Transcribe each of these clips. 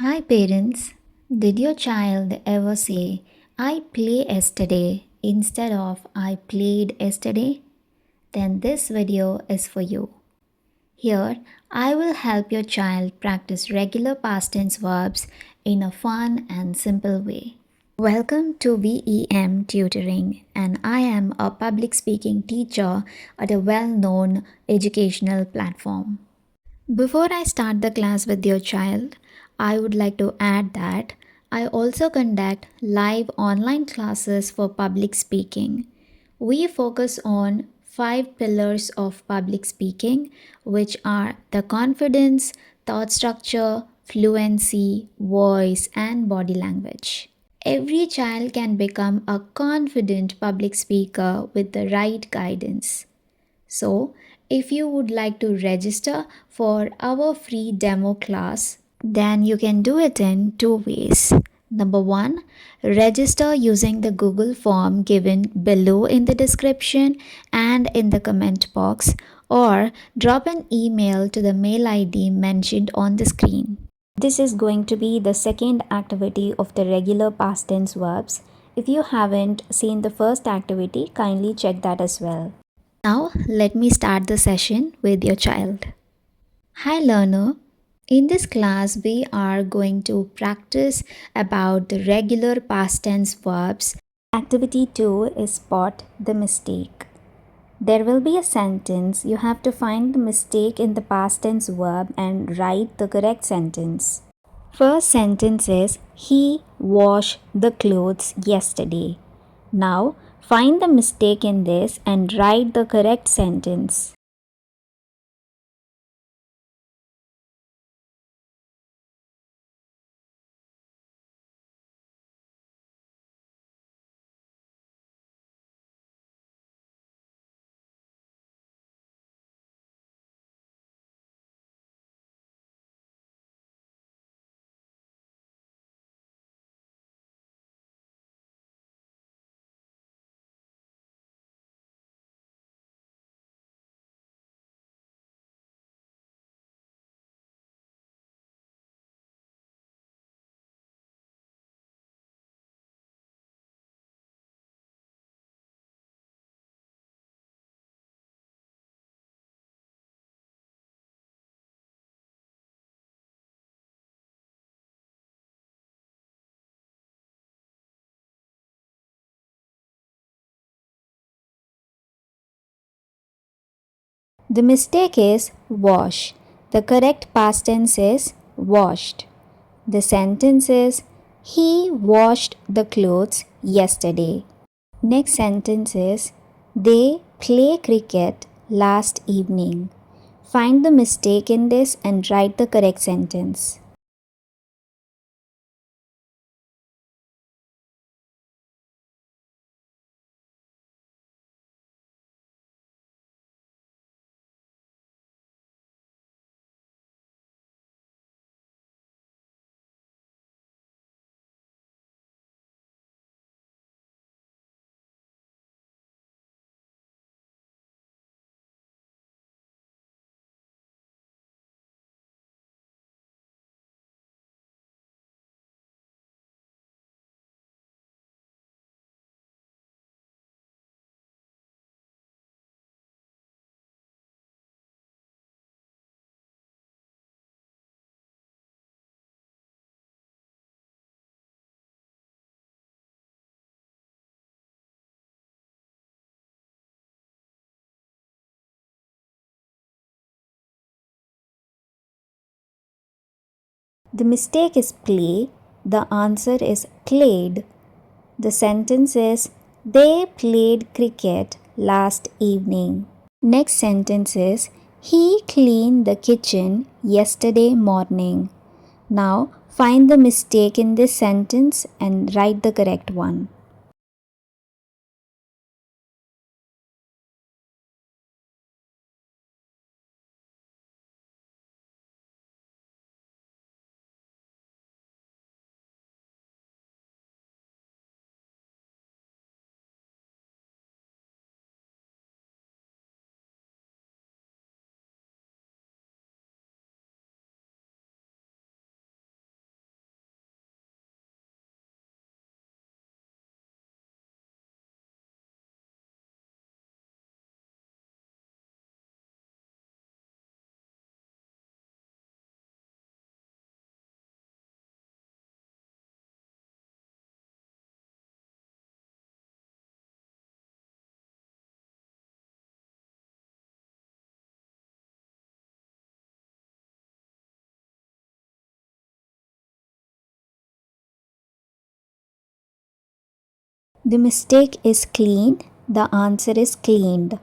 Hi parents, did your child ever say, I play yesterday instead of I played yesterday? Then this video is for you. Here, I will help your child practice regular past tense verbs in a fun and simple way. Welcome to VEM Tutoring, and I am a public speaking teacher at a well known educational platform. Before I start the class with your child, I would like to add that I also conduct live online classes for public speaking. We focus on 5 pillars of public speaking, which are the confidence, thought structure, fluency, voice, and body language. Every child can become a confident public speaker with the right guidance. So, if you would like to register for our free demo class, then you can do it in two ways. Number one, register using the Google form given below in the description and in the comment box, or drop an email to the mail ID mentioned on the screen. This is going to be the second activity of the regular past tense verbs. If you haven't seen the first activity, kindly check that as well. Now, let me start the session with your child. Hi, learner. In this class, we are going to practice about the regular past tense verbs. Activity 2 is spot the mistake. There will be a sentence. You have to find the mistake in the past tense verb and write the correct sentence. First sentence is he washed the clothes yesterday. Now, find the mistake in this and write the correct sentence. The mistake is wash. The correct past tense is washed. The sentence is he washed the clothes yesterday. Next sentence is they play cricket last evening. Find the mistake in this and write the correct sentence. The mistake is play. The answer is played. The sentence is they played cricket last evening. Next sentence is he cleaned the kitchen yesterday morning. Now find the mistake in this sentence and write the correct one. The mistake is clean. The answer is cleaned.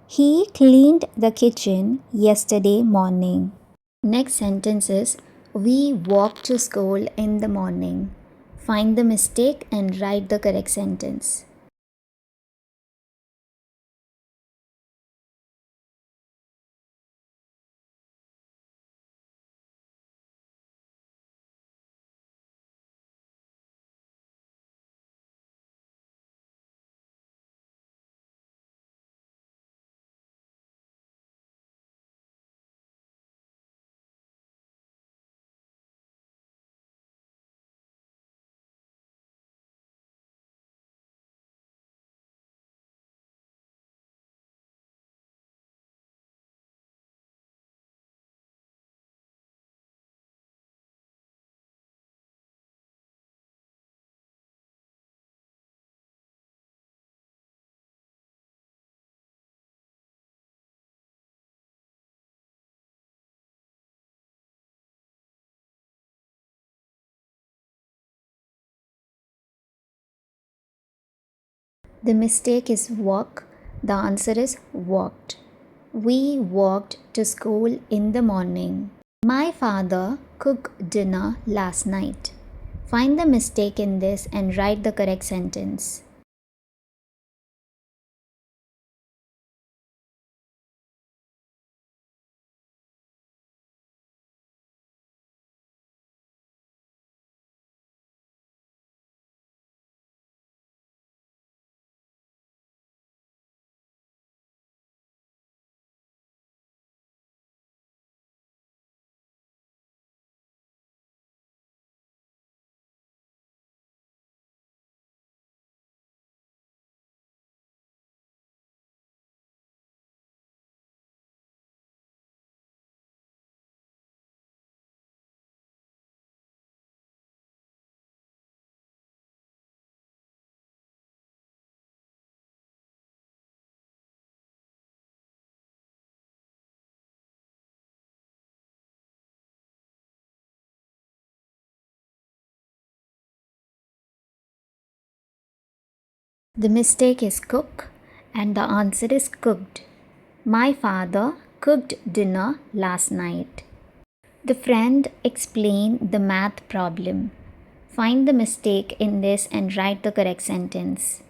He cleaned the kitchen yesterday morning. Next sentence is we walked to school in the morning. Find the mistake and write the correct sentence. The mistake is walk. The answer is walked. We walked to school in the morning. My father cooked dinner last night. Find the mistake in this and write the correct sentence. The mistake is cook and the answer is cooked. My father cooked dinner last night. The friend explained the math problem. Find the mistake in this and write the correct sentence.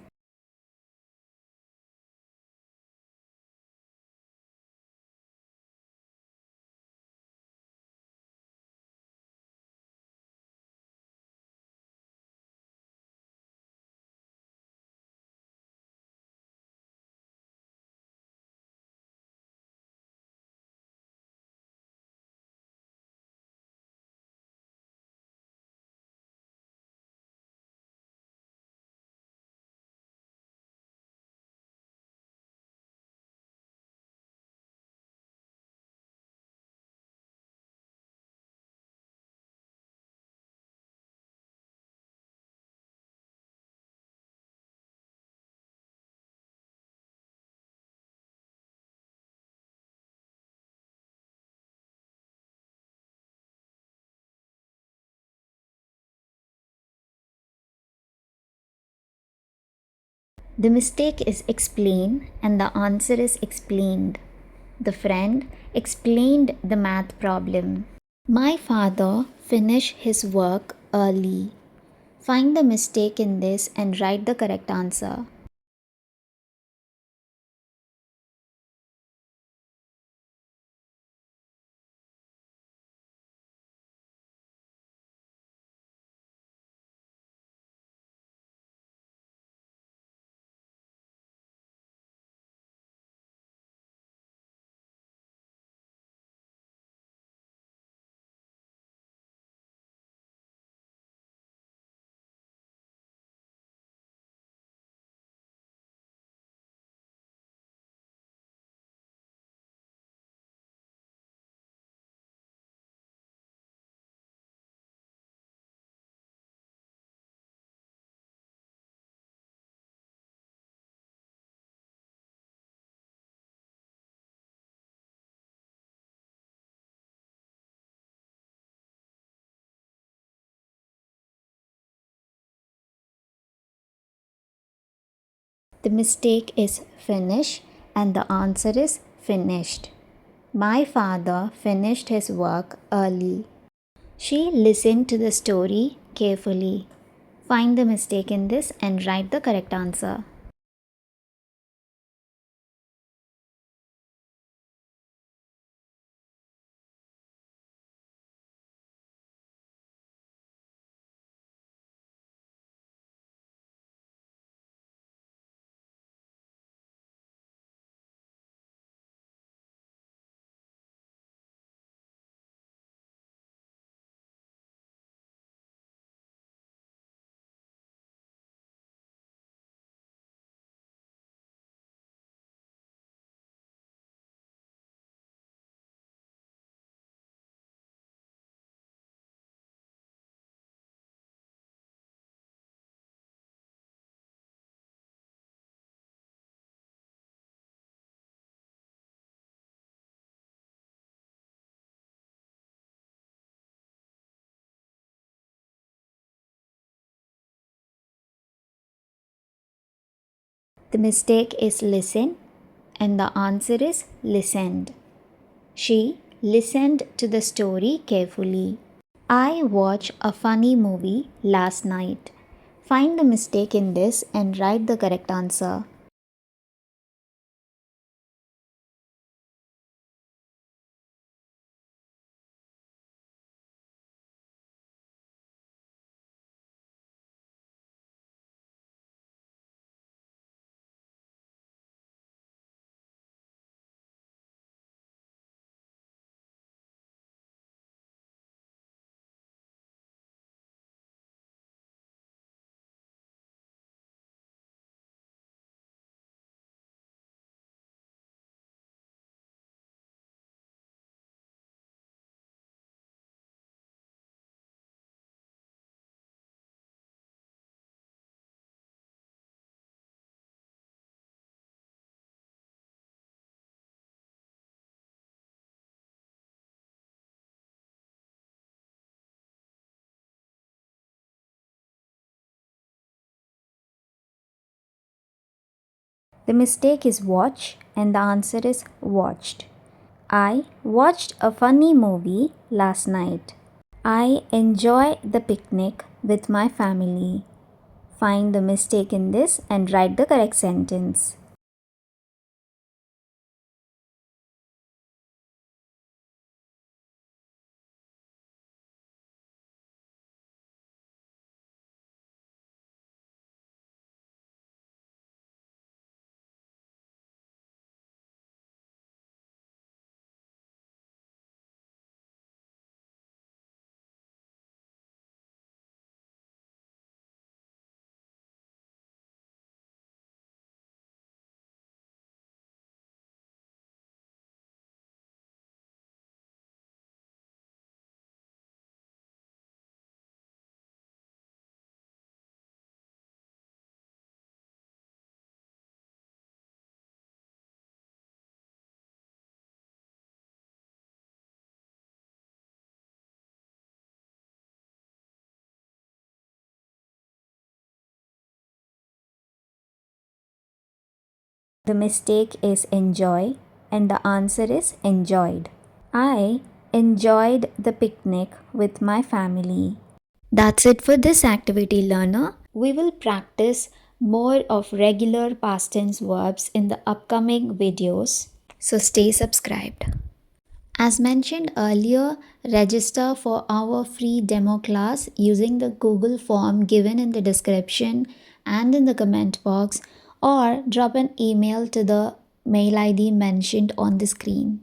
The mistake is explain and the answer is explained. The friend explained the math problem. My father finished his work early. Find the mistake in this and write the correct answer. The mistake is finish and the answer is finished. My father finished his work early. She listened to the story carefully. Find the mistake in this and write the correct answer. The mistake is listen and the answer is listened. She listened to the story carefully. I watched a funny movie last night. Find the mistake in this and write the correct answer. The mistake is watch and the answer is watched. I watched a funny movie last night. I enjoy the picnic with my family. Find the mistake in this and write the correct sentence. The mistake is enjoy and the answer is enjoyed. I enjoyed the picnic with my family. That's it for this activity, learner. We will practice more of regular past tense verbs in the upcoming videos. So stay subscribed. As mentioned earlier, register for our free demo class using the Google form given in the description and in the comment box, or drop an email to the mail ID mentioned on the screen.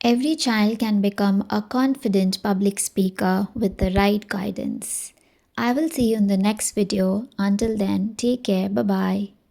Every child can become a confident public speaker with the right guidance. I will see you in the next video. Until then, take care. Bye bye.